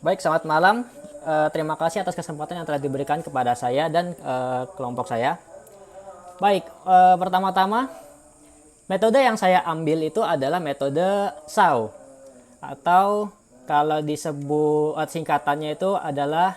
Baik, selamat malam. Terima kasih atas kesempatan yang telah diberikan kepada saya dan kelompok saya. Baik, pertama-tama metode yang saya ambil itu adalah metode SAW atau kalau disebut singkatannya itu adalah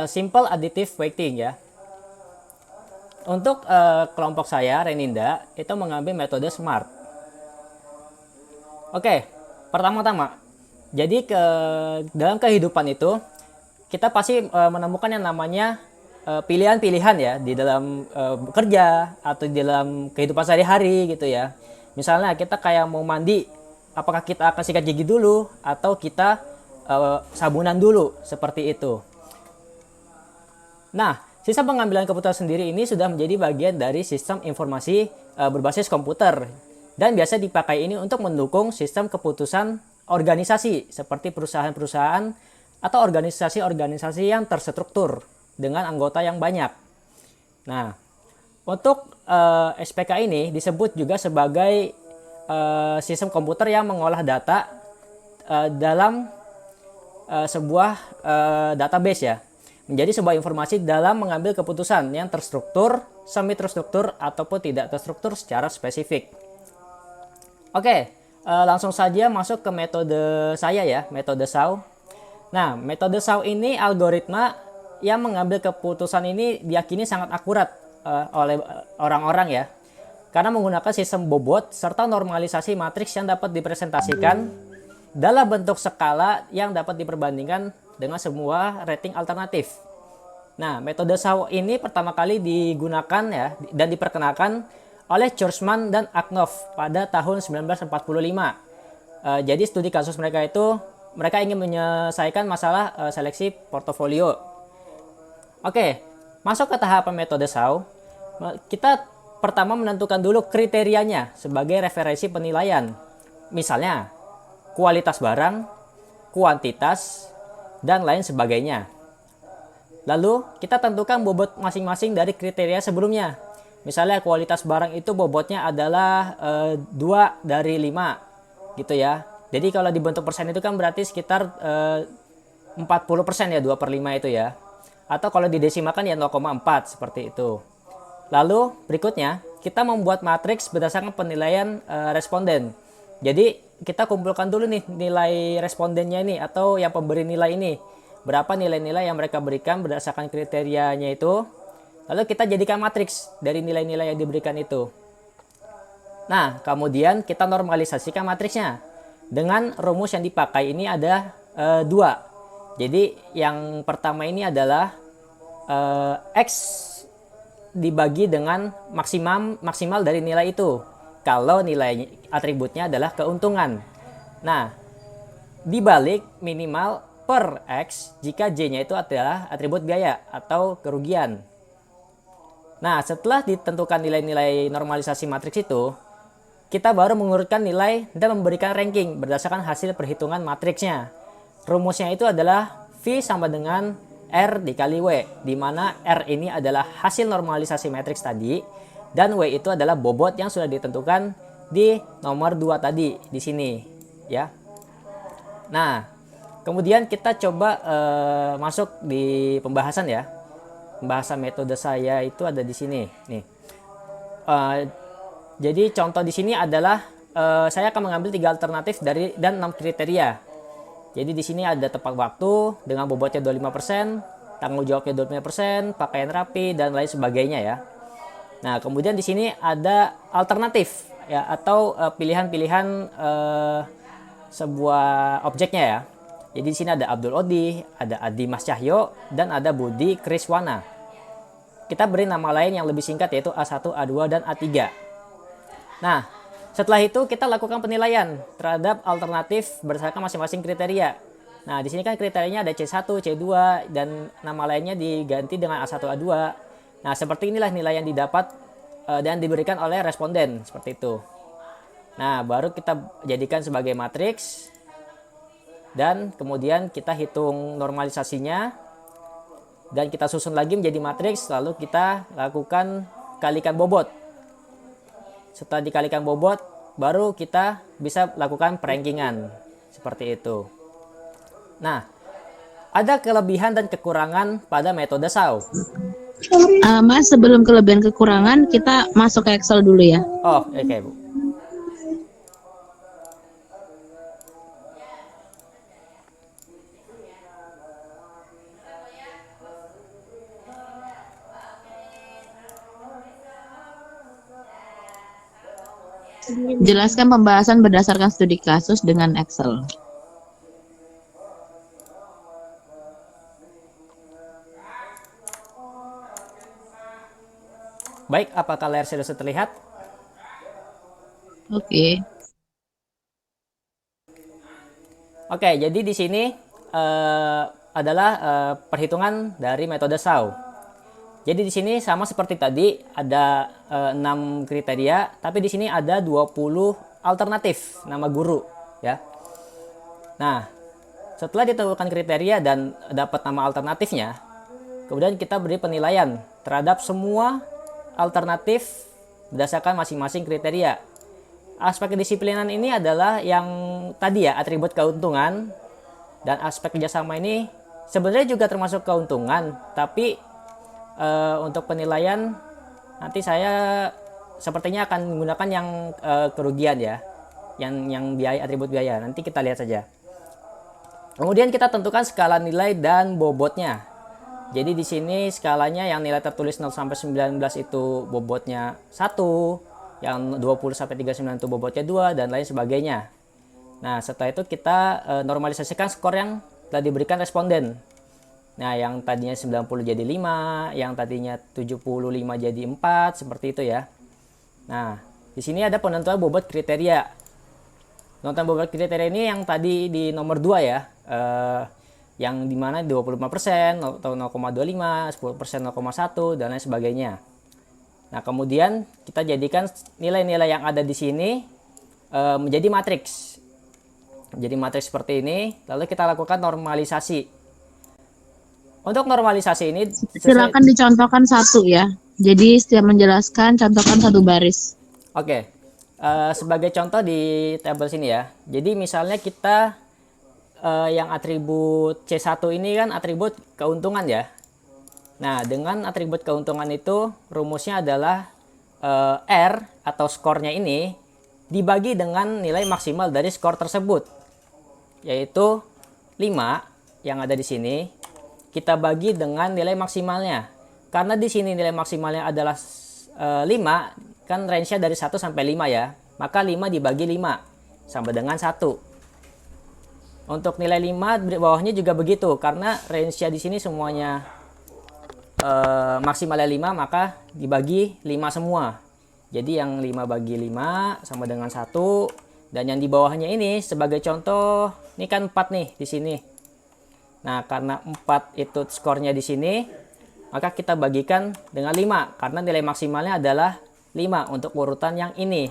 Simple Additive Weighting ya. Untuk kelompok saya, Reninda, itu mengambil metode SMART. Oke, pertama-tama, jadi dalam kehidupan itu kita pasti menemukan yang namanya pilihan-pilihan ya di dalam bekerja atau di dalam kehidupan sehari-hari gitu ya. Misalnya kita kayak mau mandi, apakah kita akan sikat gigi dulu atau kita sabunan dulu seperti itu. Nah, sistem pengambilan keputusan sendiri ini sudah menjadi bagian dari sistem informasi berbasis komputer dan biasa dipakai ini untuk mendukung sistem keputusan organisasi seperti perusahaan-perusahaan atau organisasi-organisasi yang terstruktur dengan anggota yang banyak. Nah, untuk SPK ini disebut juga sebagai sistem komputer yang mengolah data dalam sebuah database ya, menjadi sebuah informasi dalam mengambil keputusan yang terstruktur, semi terstruktur ataupun tidak terstruktur secara spesifik. Oke, langsung saja masuk ke metode saya ya, metode SAW. Nah, metode SAW ini algoritma yang mengambil keputusan ini diyakini sangat akurat oleh orang-orang ya. Karena menggunakan sistem bobot serta normalisasi matriks yang dapat dipresentasikan dalam bentuk skala yang dapat diperbandingkan dengan semua rating alternatif. Nah, metode SAW ini pertama kali digunakan ya dan diperkenalkan oleh Kurzman dan Aknov pada tahun 1945. Jadi studi kasus mereka itu mereka ingin menyelesaikan masalah seleksi portofolio. Oke, masuk ke tahapan metode SAW. Kita pertama menentukan dulu kriterianya sebagai referensi penilaian. Misalnya, kualitas barang, kuantitas, dan lain sebagainya. Lalu, kita tentukan bobot masing-masing dari kriteria sebelumnya. Misalnya, kualitas barang itu bobotnya adalah 2 dari 5 gitu ya. Jadi kalau dibentuk persen itu kan berarti sekitar 40% ya, 2 per 5 itu ya. Atau kalau didesimalkan ya 0,4 seperti itu. Lalu berikutnya kita membuat matriks berdasarkan penilaian responden. Jadi kita kumpulkan dulu nih nilai respondennya ini atau yang pemberi nilai ini. Berapa nilai-nilai yang mereka berikan berdasarkan kriterianya itu. Lalu kita jadikan matriks dari nilai-nilai yang diberikan itu. Nah, kemudian kita normalisasikan matriksnya. Dengan rumus yang dipakai ini ada 2. Jadi yang pertama ini adalah X dibagi dengan maksimal dari nilai itu. Kalau nilai atributnya adalah keuntungan. Nah, dibalik minimal per X jika J-nya itu adalah atribut biaya atau kerugian. Nah, setelah ditentukan nilai-nilai normalisasi matriks itu, kita baru mengurutkan nilai dan memberikan ranking berdasarkan hasil perhitungan matriksnya. Rumusnya itu adalah V sama dengan R dikali W, di mana R ini adalah hasil normalisasi matriks tadi, dan W itu adalah bobot yang sudah ditentukan di nomor 2 tadi, di sini. Ya. Nah, kemudian kita coba masuk di pembahasan ya. Pembahasan metode saya itu ada di sini. Nih. Jadi contoh di sini adalah saya akan mengambil 3 alternatif dan 6 kriteria. Jadi di sini ada tepat waktu dengan bobotnya 25%, tanggung jawabnya 25%, pakaian rapi dan lain sebagainya ya. Nah, kemudian di sini ada alternatif ya atau pilihan-pilihan sebuah objeknya ya. Jadi di sini ada Abdul Odi, ada Adi Mas Cahyo, dan ada Budi Kriswana. Kita beri nama lain yang lebih singkat yaitu A1, A2, dan A3. Nah, setelah itu kita lakukan penilaian terhadap alternatif berdasarkan masing-masing kriteria. Nah, di sini kan kriterianya ada C1, C2, dan nama lainnya diganti dengan A1, A2. Nah, seperti inilah nilai yang didapat dan diberikan oleh responden, seperti itu. Nah, baru kita jadikan sebagai matriks. Dan kemudian kita hitung normalisasinya. Dan kita susun lagi menjadi matriks. Lalu kita lakukan kalikan bobot. Setelah dikalikan bobot, baru kita bisa lakukan perankingan. Seperti itu. Nah, Ada kelebihan dan kekurangan pada metode SAO. Mas, sebelum kelebihan kekurangan, kita masuk ke Excel dulu ya. Oh, oke Bu. Jelaskan pembahasan berdasarkan studi kasus dengan Excel. Baik, apakah layar sudah terlihat? Oke. Oke, jadi di sini adalah perhitungan dari metode SAO. Jadi di sini sama seperti tadi ada 6 kriteria, tapi di sini ada 20 alternatif nama guru ya. Nah, setelah ditentukan kriteria dan dapat nama alternatifnya, kemudian kita beri penilaian terhadap semua alternatif berdasarkan masing-masing kriteria. Aspek kedisiplinan ini adalah yang tadi ya, atribut keuntungan, dan aspek kerjasama ini sebenarnya juga termasuk keuntungan, tapi untuk penilaian nanti saya sepertinya akan menggunakan yang kerugian ya, yang biaya, atribut biaya. Nanti kita lihat saja. Kemudian kita tentukan skala nilai dan bobotnya. Jadi di sini skalanya yang nilai tertulis 0 sampai 19 itu bobotnya 1, yang 20 sampai 39 itu bobotnya 2, dan lain sebagainya. Nah, setelah itu kita normalisasikan skor yang telah diberikan responden. Nah, yang tadinya 90 jadi 5, yang tadinya 75 jadi 4, seperti itu ya. Nah, di sini ada penentuan bobot kriteria. Penentuan bobot kriteria ini yang tadi di nomor 2 ya. Yang dimana 25%, atau 0,25, 10%, 0,1, dan lain sebagainya. Nah, kemudian kita jadikan nilai-nilai yang ada di sini menjadi matriks. Jadi matriks seperti ini, lalu kita lakukan normalisasi. Untuk normalisasi ini silakan dicontohkan satu ya. Jadi setiap menjelaskan contohkan satu baris. Oke. Sebagai contoh di tabel sini ya. Jadi misalnya kita yang atribut C1 ini kan atribut keuntungan ya. Nah, dengan atribut keuntungan itu rumusnya adalah R atau skornya ini dibagi dengan nilai maksimal dari skor tersebut, yaitu 5 yang ada di sini, kita bagi dengan nilai maksimalnya. Karena di sini nilai maksimalnya adalah 5, kan range-nya dari 1 sampai 5 ya. Maka 5 dibagi 5 sama dengan 1. Untuk nilai 5 di bawahnya juga begitu, karena range-nya di sini semuanya maksimalnya 5, maka dibagi 5 semua. Jadi yang 5 bagi 5 sama dengan 1, dan yang di bawahnya ini sebagai contoh, ini kan 4 nih di sini. Nah, karena 4 itu skornya di sini, maka kita bagikan dengan 5 karena nilai maksimalnya adalah 5 untuk urutan yang ini.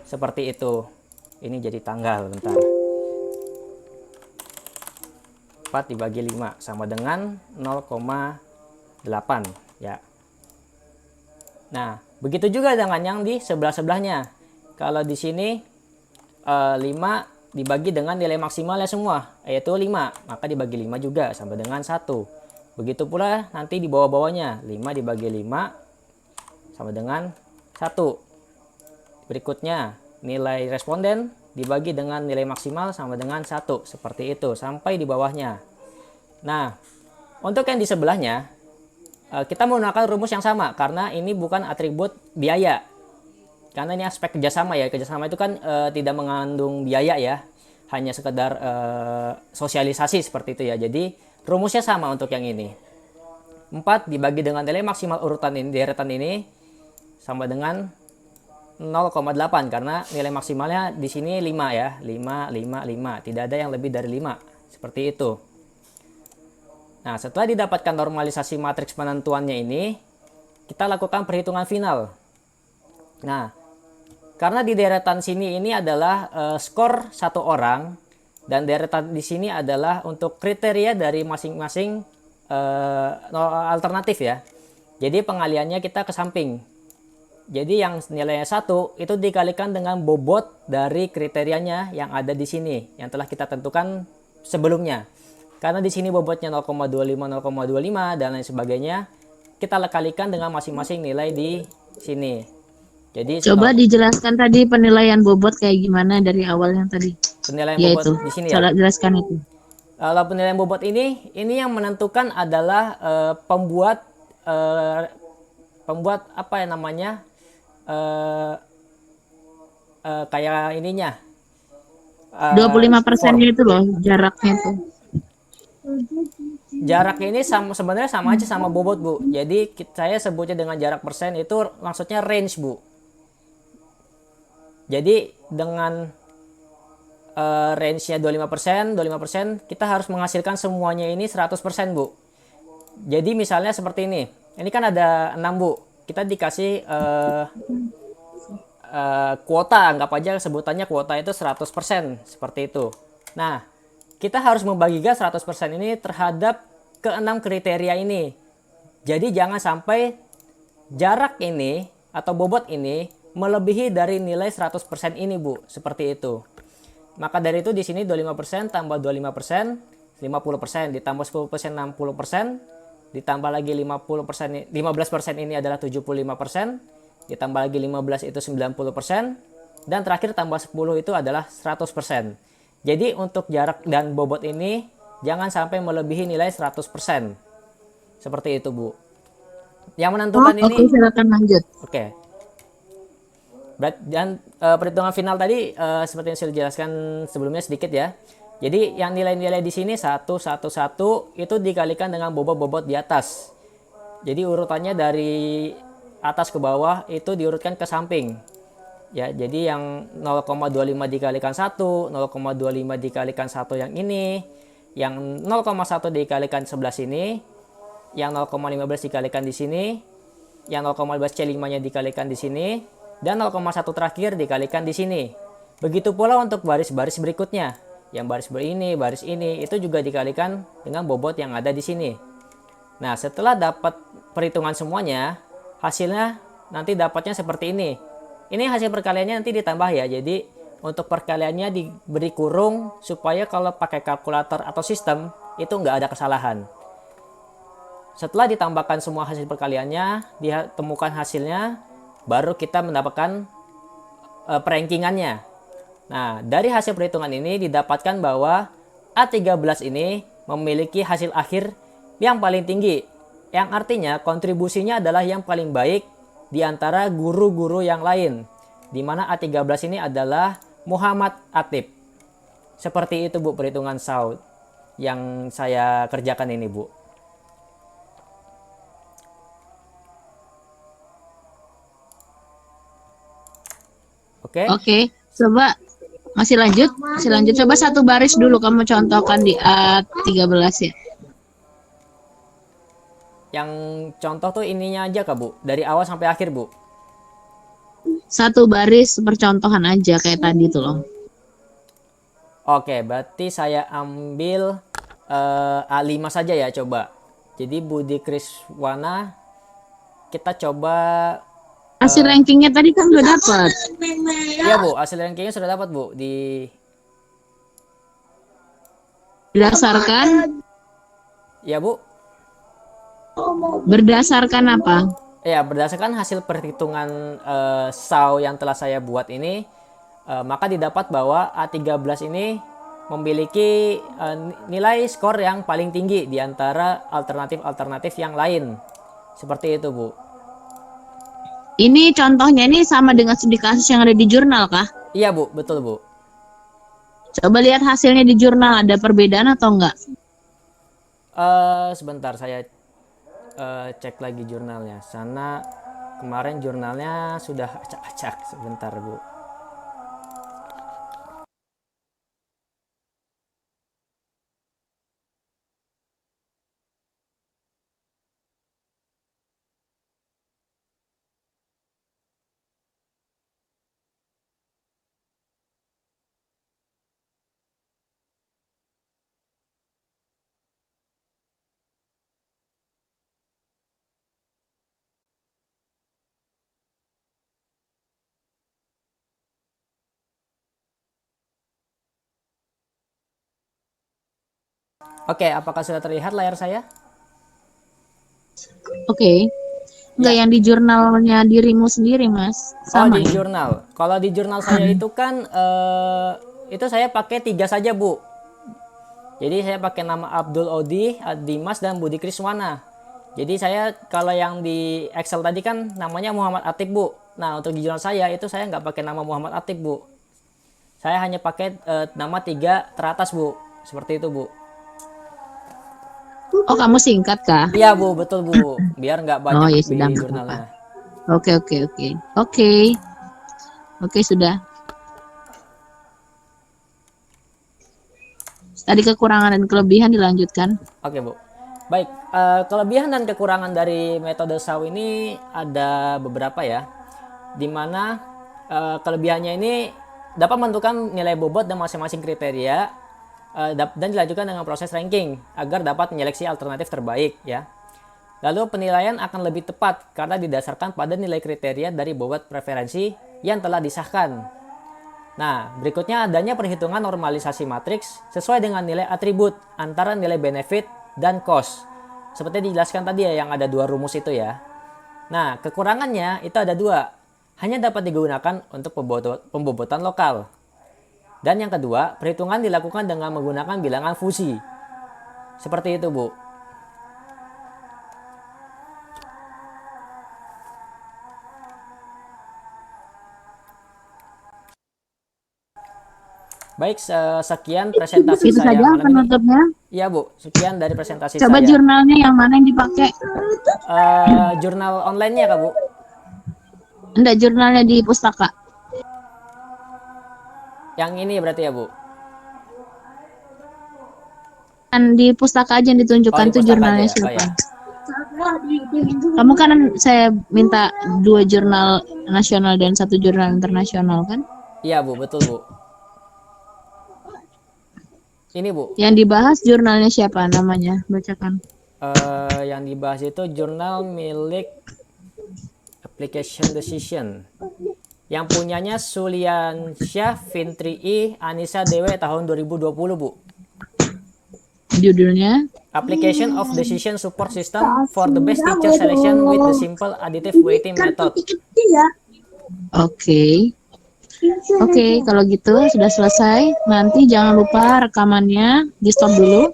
Seperti itu. Ini jadi tanggal, bentar. 4 dibagi 5 sama dengan 0,8 ya. Nah, begitu juga dengan yang di sebelah-sebelahnya. Kalau di sini 5 dibagi dengan nilai maksimalnya semua, yaitu 5, maka dibagi 5 juga sama dengan 1. Begitu pula nanti di bawah-bawahnya, 5 dibagi 5 sama dengan 1. Berikutnya, nilai responden dibagi dengan nilai maksimal sama dengan 1. Seperti itu, sampai di bawahnya. Nah, untuk yang di sebelahnya, kita menggunakan rumus yang sama karena ini bukan atribut biaya, karena ini aspek kerjasama ya. Kerjasama itu kan tidak mengandung biaya ya, hanya sekedar sosialisasi seperti itu ya. Jadi rumusnya sama untuk yang ini. 4 dibagi dengan nilai maksimal urutan ini, deretan ini, sama dengan 0,8 karena nilai maksimalnya di sini 5 ya. 5, 5, 5, tidak ada yang lebih dari 5, seperti itu. Nah, setelah didapatkan normalisasi matriks penentuannya ini, kita lakukan perhitungan final. Nah, karena di deretan sini ini adalah skor satu orang, dan deretan di sini adalah untuk kriteria dari masing-masing alternatif ya. Jadi pengaliannya kita ke samping. Jadi yang nilainya 1 itu dikalikan dengan bobot dari kriterianya yang ada di sini, yang telah kita tentukan sebelumnya. Karena di sini bobotnya 0,25, 0,25 dan lain sebagainya, kita kalikan dengan masing-masing nilai di sini. Jadi Coba dijelaskan tadi penilaian bobot kayak gimana dari awal yang tadi. penilaian Ya bobot itu, di sini ya. coba jelaskan itu. Kalau penilaian bobot ini yang menentukan adalah eh, pembuat apa ya namanya, eh, kayak ininya, 25%-nya form. itu loh jaraknya tuh. Jarak ini sama, sebenarnya sama aja sama bobot bu. Jadi saya sebutnya dengan jarak persen itu maksudnya range bu. Jadi dengan range-nya 25%, kita harus menghasilkan semuanya ini 100% bu. Jadi misalnya seperti ini. Ini kan ada 6 bu. Kita dikasih kuota, anggap aja sebutannya kuota itu 100%, seperti itu. Nah, kita harus membagikan 100% ini terhadap keenam kriteria ini. Jadi jangan sampai jarak ini atau bobot ini melebihi dari nilai 100% ini, Bu. Seperti itu. Maka dari itu di sini 25% tambah 25%, 50%, ditambah 10% 60%, ditambah lagi 50%, 15% ini adalah 75%, ditambah lagi 15 itu 90%, dan terakhir tambah 10 itu adalah 100%. Jadi untuk jarak dan bobot ini jangan sampai melebihi nilai 100%. Seperti itu, Bu. Yang Oh, menentukan oke, ini, silakan lanjut. oke. Dan perhitungan final tadi seperti yang sudah dijelaskan sebelumnya sedikit ya. Jadi yang nilai-nilai di sini 1, 1, 1 itu dikalikan dengan bobot-bobot di atas. Jadi urutannya dari atas ke bawah itu diurutkan ke samping. Ya, jadi yang 0,25 dikalikan 1, 0,25 dikalikan 1 yang ini, yang 0,1 dikalikan 11 ini, yang 0,15 dikalikan di sini, yang 0,15 C5-nya dikalikan di sini, dan 0,1 terakhir dikalikan di sini. Begitu pula untuk baris-baris berikutnya. Yang baris ini itu juga dikalikan dengan bobot yang ada di sini. Nah, setelah dapat perhitungan semuanya, hasilnya nanti dapatnya seperti ini. Ini hasil perkaliannya nanti ditambah ya. Jadi untuk perkaliannya diberi kurung supaya kalau pakai kalkulator atau sistem itu nggak ada kesalahan. Setelah ditambahkan semua hasil perkaliannya, ditemukan hasilnya, baru kita mendapatkan perankingannya. Nah, dari hasil perhitungan ini didapatkan bahwa A13 ini memiliki hasil akhir yang paling tinggi, yang artinya kontribusinya adalah yang paling baik di antara guru-guru yang lain, di mana A13 ini adalah Muhammad Atib. Seperti itu Bu perhitungan SAUD yang saya kerjakan ini Bu. Oke? Oke, coba masih lanjut, masih lanjut. Coba satu baris dulu kamu contohkan di A13 ya. Yang contoh tuh ininya aja Kak Bu, dari awal sampai akhir Bu. Satu baris percontohan aja kayak tadi tuh loh. Oke, berarti saya ambil A5 saja ya coba. Jadi Budi Kriswana kita coba Hasil rankingnya tadi kan udah dapat. ya Bu, hasil rankingnya sudah dapat Bu di Berdasarkan ya Bu. berdasarkan apa? Ya, berdasarkan hasil perhitungan SAW yang telah saya buat ini, maka didapat bahwa A13 ini memiliki nilai skor yang paling tinggi di antara alternatif-alternatif yang lain. Seperti itu, Bu. Ini contohnya ini sama dengan studi kasus yang ada di jurnal kah? Iya, Bu, betul, Bu. Coba lihat hasilnya di jurnal, ada perbedaan atau enggak? Sebentar saya cek lagi jurnalnya. Sana kemarin jurnalnya sudah acak-acak. Sebentar, Bu. Oke, apakah sudah terlihat layar saya? Oke. Enggak Ya. yang di jurnalnya dirimu sendiri, Mas. Oh, Sama di ya? jurnal. Kalau di jurnal saya Hmm. itu kan itu saya pakai 3 saja, Bu. Jadi saya pakai nama Abdul Odi, Dimas, dan Budi Kriswana. Jadi saya kalau yang di Excel tadi kan namanya Muhammad Atik, Bu. Nah, untuk di jurnal saya itu saya nggak pakai nama Muhammad Atik, Bu. Saya hanya pakai nama 3 teratas, Bu. Seperti itu, Bu. Oh, kamu singkat kah? Iya, Bu, betul, Bu. Biar nggak Oh, banyak ya di sudah, nggak apa-apa. jurnalnya. Oke, oke, oke. Oke. Oke, sudah. Tadi kekurangan dan kelebihan dilanjutkan. Oke, Bu. Baik, kelebihan dan kekurangan dari metode SAW ini ada beberapa ya. Dimana kelebihannya ini dapat menentukan nilai bobot dan masing-masing kriteria dan dilanjutkan dengan proses ranking agar dapat menyeleksi alternatif terbaik ya. Lalu penilaian akan lebih tepat karena didasarkan pada nilai kriteria dari bobot preferensi yang telah disahkan. Nah, berikutnya adanya perhitungan normalisasi matriks sesuai dengan nilai atribut antara nilai benefit dan cost. Seperti dijelaskan tadi ya, yang ada 2 rumus itu ya. Nah, kekurangannya itu ada 2. Hanya dapat digunakan untuk pembobotan lokal. Dan yang kedua, perhitungan dilakukan dengan menggunakan bilangan fusi. Seperti itu, Bu. Baik, sekian presentasi Itu saya saja malam ini. penutupnya. Iya, Bu. Sekian dari presentasi Coba saya. jurnalnya yang mana yang dipakai? Jurnal online-nya, Kak, Bu? Enggak, jurnalnya di pustaka. Yang ini berarti ya, Bu? Kan di pustaka aja yang Oh, ditunjukkan di tuh pustaka aja jurnalnya ya? Oh siapa. ya. Kamu kan saya minta 2 jurnal nasional dan 1 jurnal internasional kan? Iya, Bu. Betul, Bu. Ini, Bu. Yang dibahas jurnalnya siapa namanya? Bacakan. Yang dibahas itu jurnal milik Application Decision. Yang punyanya Sulian Syah, Fintri I, Anissa Dewe tahun 2020, Bu. Judulnya Application of Decision Support System for the Best Teacher Selection with the Simple Additive Weighting Method. Oke. Oke, kalau gitu sudah selesai. Nanti jangan lupa rekamannya di stop dulu.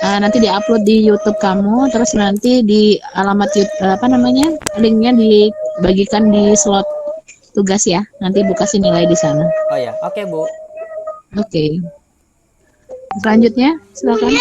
Nanti diupload di YouTube kamu, terus nanti di alamat apa namanya, linknya dibagikan di slot tugas ya. Nanti Ibu kasih nilai di sana. Oh ya, oke, Bu. Oke. Selanjutnya, silakan.